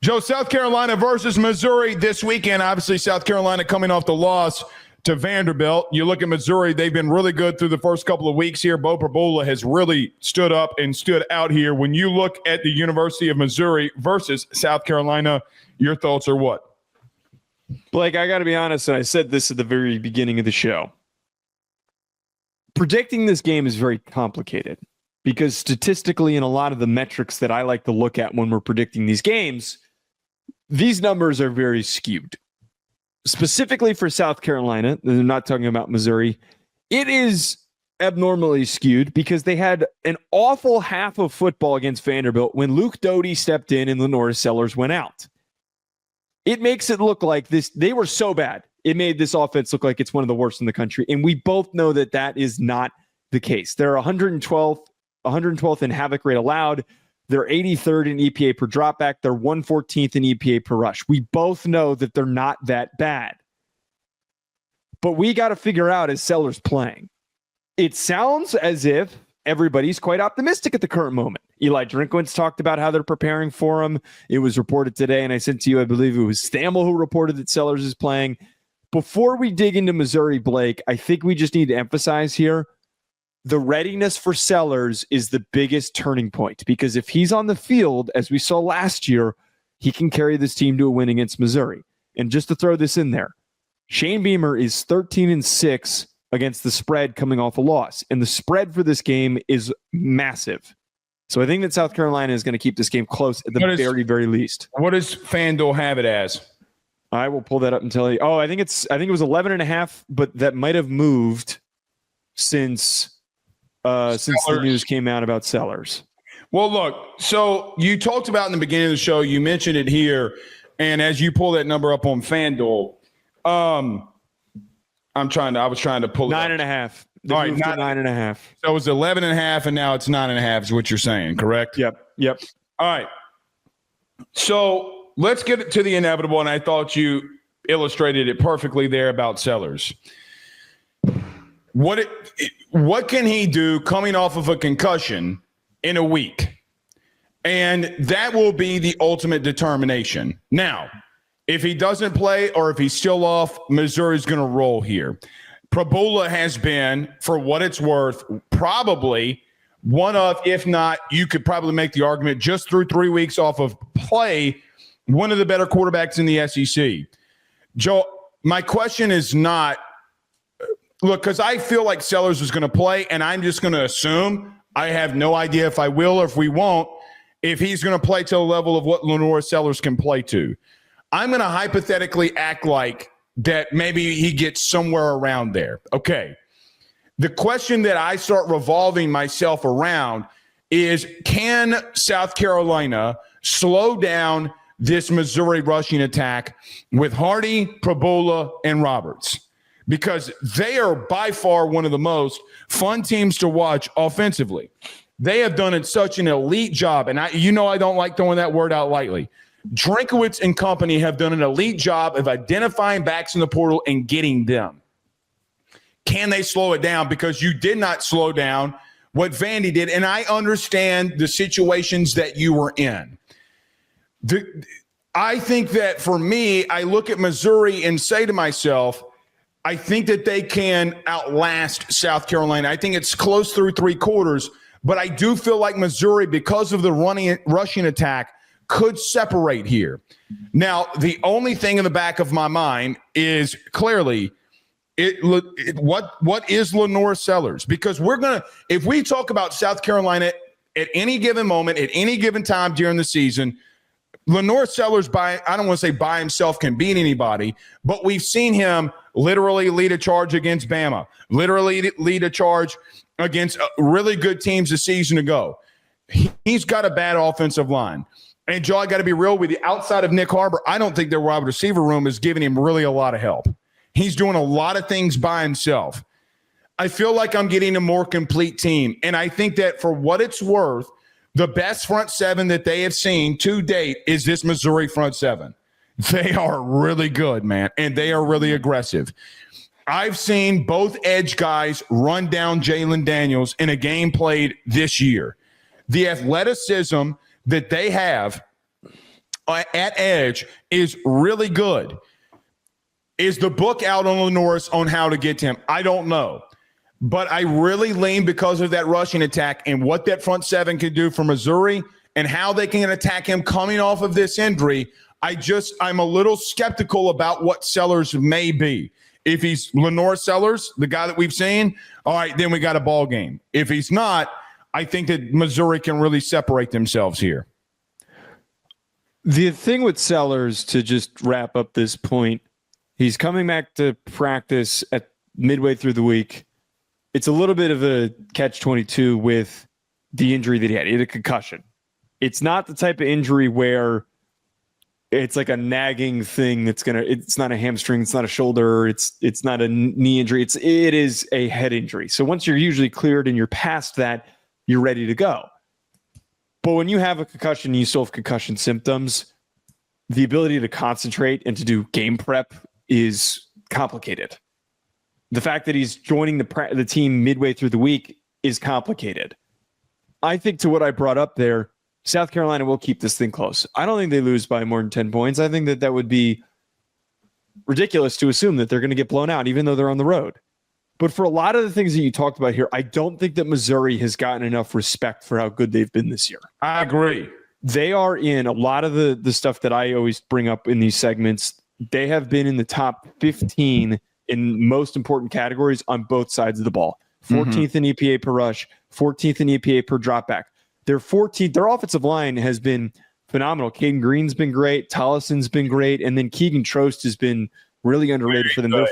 Joe, South Carolina versus Missouri this weekend. Obviously, South Carolina coming off the loss to Vanderbilt. You look at Missouri, they've been really good through the first couple of weeks here. Beau Pribula has really stood up and stood out here. When you look at the University of Missouri versus South Carolina, your thoughts are what? Blake, I got to be honest, and I said this at the very beginning of the show. Predicting this game is very complicated because statistically, in a lot of the metrics that I like to look at when we're predicting these games, these numbers are very skewed. Specifically for South Carolina, they're not talking about Missouri, it is abnormally skewed because they had an awful half of football against Vanderbilt when Luke Doty stepped in and LaNorris Sellers went out. It makes it look like they were so bad. It made this offense look like it's one of the worst in the country. And we both know that that is not the case. They're 112th in havoc rate allowed. They're 83rd in EPA per dropback. They're 114th in EPA per rush. We both know that they're not that bad. But we got to figure out, is Sellers playing? It sounds as if everybody's quite optimistic at the current moment. Eli Drinkwitz talked about how they're preparing for him. It was reported today, and I sent to you, I believe it was Stamel who reported that Sellers is playing. Before we dig into Missouri, Blake, I think we just need to emphasize here, the readiness for Sellers is the biggest turning point, because if he's on the field, as we saw last year, he can carry this team to a win against Missouri. And just to throw this in there, Shane Beamer is 13-6 against the spread coming off a loss. And the spread for this game is massive. So I think that South Carolina is going to keep this game close at the very, very least. What does FanDuel have it as? I will pull that up and tell you. Oh, I think it was 11.5, but that might have moved since the news came out about Sellers. Well, look, so you talked about in the beginning of the show, you mentioned it here, and as you pull that number up on FanDuel, I was trying to pull it 9.5. All right, 9.5. So it was 11.5, and now it's 9.5 is what you're saying, correct? Yep. All right. So let's get to the inevitable, and I thought you illustrated it perfectly there about Sellers. What can he do coming off of a concussion in a week? And that will be the ultimate determination. Now, if he doesn't play or if he's still off, Missouri's going to roll here. Pribula has been, for what it's worth, probably one of, if not, you could probably make the argument just through 3 weeks off of play, one of the better quarterbacks in the SEC. Joe, my question is not, look, because I feel like Sellers is going to play, and I'm just going to assume, I have no idea if I will or if we won't, if he's going to play to the level of what LaNorris Sellers can play to. I'm going to hypothetically act like that maybe he gets somewhere around there. Okay. The question that I start revolving myself around is, can South Carolina slow down this Missouri rushing attack with Hardy, Pribula, and Roberts? Because they are by far one of the most fun teams to watch offensively. They have done such an elite job, and I don't like throwing that word out lightly. Drinkwitz and company have done an elite job of identifying backs in the portal and getting them. Can they slow it down? Because you did not slow down what Vandy did, and I understand the situations that you were in. I think that for me, I look at Missouri and say to myself, I think that they can outlast South Carolina. I think it's close through three quarters, but I do feel like Missouri, because of the rushing attack, could separate here. Now, the only thing in the back of my mind is clearly what is LaNorris Sellers? Because if we talk about South Carolina at any given moment, at any given time during the season, LaNorris Sellers, I don't want to say by himself can beat anybody, but we've seen him literally lead a charge against Bama, literally lead a charge against really good teams a season ago. He's got a bad offensive line. And, Joe, I got to be real with you. Outside of Nick Harbor, I don't think their wide receiver room is giving him really a lot of help. He's doing a lot of things by himself. I feel like I'm getting a more complete team. And I think that for what it's worth, the best front seven that they have seen to date is this Missouri front seven. They are really good, man, and they are really aggressive. I've seen both edge guys run down Jalen Daniels in a game played this year. The athleticism that they have at edge is really good. Is the book out on LaNorris on how to get to him? I don't know. But I really lean because of that rushing attack and what that front seven can do for Missouri and how they can attack him coming off of this injury. I'm a little skeptical about what Sellers may be. If he's LaNorris Sellers, the guy that we've seen, all right, then we got a ball game. If he's not, I think that Missouri can really separate themselves here. The thing with Sellers, to just wrap up this point, he's coming back to practice at midway through the week. It's a little bit of a catch-22 with the injury that he had. He had a concussion. It's not the type of injury where it's like a nagging thing it's not a hamstring, it's not a shoulder, it's not a knee injury. It is a head injury. So once you're usually cleared and you're past that, you're ready to go. But when you have a concussion, you still have concussion symptoms, the ability to concentrate and to do game prep is complicated. The fact that he's joining the team midway through the week is complicated. I think to what I brought up there, South Carolina will keep this thing close. I don't think they lose by more than 10 points. I think that would be ridiculous to assume that they're going to get blown out, even though they're on the road. But for a lot of the things that you talked about here, I don't think that Missouri has gotten enough respect for how good they've been this year. I agree. They are in a lot of the stuff that I always bring up in these segments. They have been in the top 15 in most important categories on both sides of the ball. 14th in EPA per rush, 14th in EPA per dropback. Their offensive line has been phenomenal. Caden Green's been great. Tollison's been great. And then Keegan Trost has been really underrated for them. They're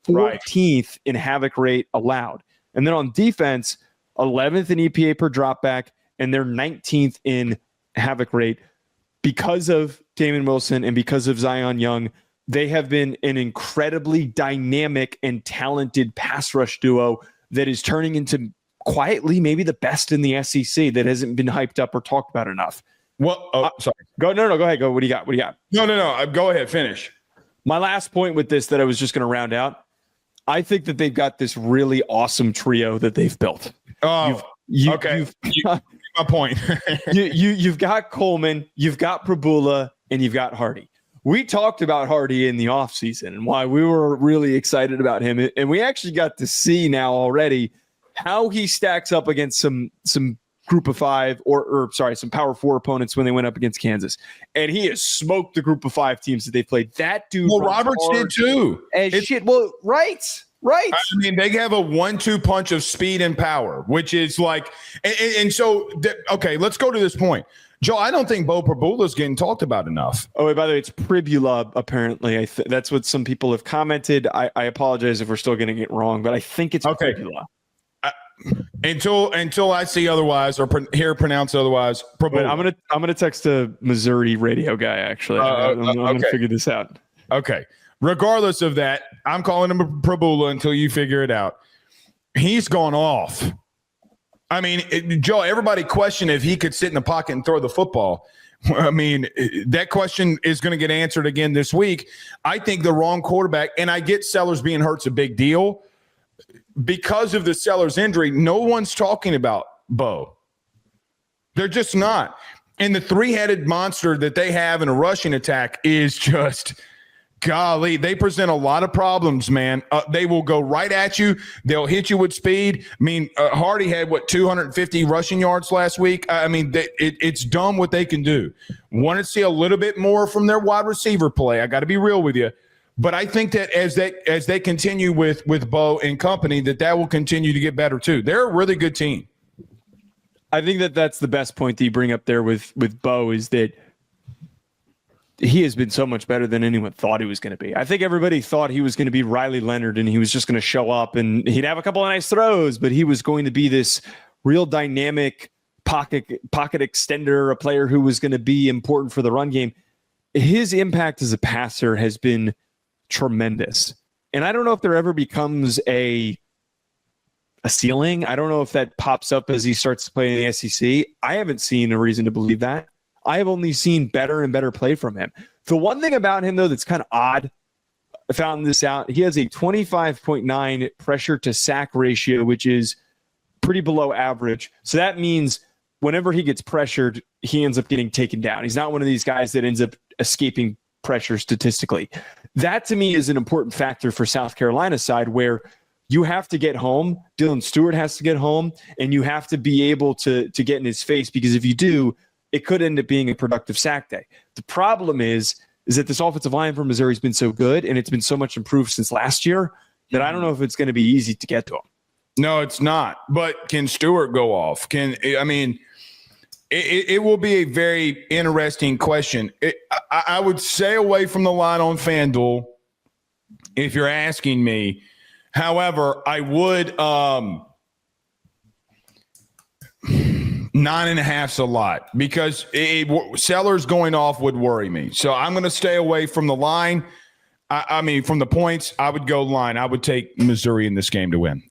14th in havoc rate allowed. And then on defense, 11th in EPA per dropback, and they're 19th in havoc rate. Because of Damon Wilson and because of Zion Young, they have been an incredibly dynamic and talented pass rush duo that is turning into quietly maybe the best in the SEC that hasn't been hyped up or talked about enough. Well, sorry. Go ahead. Go. What do you got? No. Go ahead. Finish. My last point with this that I was just going to round out, I think that they've got this really awesome trio that they've built. Oh, okay. My point. You've got Coleman, you've got Pribula, and you've got Hardy. We talked about Hardy in the offseason and why we were really excited about him. And we actually got to see now already how he stacks up against some group of five some power four opponents when they went up against Kansas. And he has smoked the group of five teams that they played. That dude. Well, Roberts did too. Shit. Well, right. I mean, they have a 1-2 punch of speed and power, which is like, okay, let's go to this point. Joe, I don't think Beau Pribula is getting talked about enough. Oh, wait, by the way, it's Pribula, apparently. That's what some people have commented. I apologize if we're still getting it wrong, but I think it's Pribula. Until I see otherwise or hear pronounced otherwise, Pribula. I'm gonna text a Missouri radio guy, actually. I'm going to figure this out. Okay. Regardless of that, I'm calling him a Pribula until you figure it out. He's gone off. I mean, Joe, everybody questioned if he could sit in the pocket and throw the football. I mean, that question is going to get answered again this week. I think the wrong quarterback, and I get Sellers being hurt's a big deal. Because of the Sellers injury, no one's talking about Beau. They're just not. And the three-headed monster that they have in a rushing attack is just – golly, they present a lot of problems, man. They will go right at you. They'll hit you with speed. I mean, Hardy had, 250 rushing yards last week? I mean, it's dumb what they can do. Want to see a little bit more from their wide receiver play. I got to be real with you. But I think that as they continue with Beau and company, that will continue to get better too. They're a really good team. I think that's the best point that you bring up there with Beau is that he has been so much better than anyone thought he was going to be. I think everybody thought he was going to be Riley Leonard and he was just going to show up and he'd have a couple of nice throws, but he was going to be this real dynamic pocket extender, a player who was going to be important for the run game. His impact as a passer has been tremendous. And I don't know if there ever becomes a ceiling. I don't know if that pops up as he starts to play in the SEC. I haven't seen a reason to believe that. I have only seen better and better play from him. The one thing about him, though, that's kind of odd, I found this out. He has a 25.9 pressure to sack ratio, which is pretty below average. So that means whenever he gets pressured, he ends up getting taken down. He's not one of these guys that ends up escaping pressure statistically. That to me is an important factor for South Carolina's side, where you have to get home. Dylan Stewart has to get home, and you have to be able to get in his face, because if you do, it could end up being a productive sack day. The problem is that this offensive line for Missouri has been so good, and it's been so much improved since last year, that I don't know if it's going to be easy to get to him. No, it's not. But can Stewart go off? It will be a very interesting question. I would stay away from the line on FanDuel if you're asking me. However, I would 9.5's a lot, because Sellers going off would worry me. So I'm going to stay away from the line. From the points, I would go line. I would take Missouri in this game to win.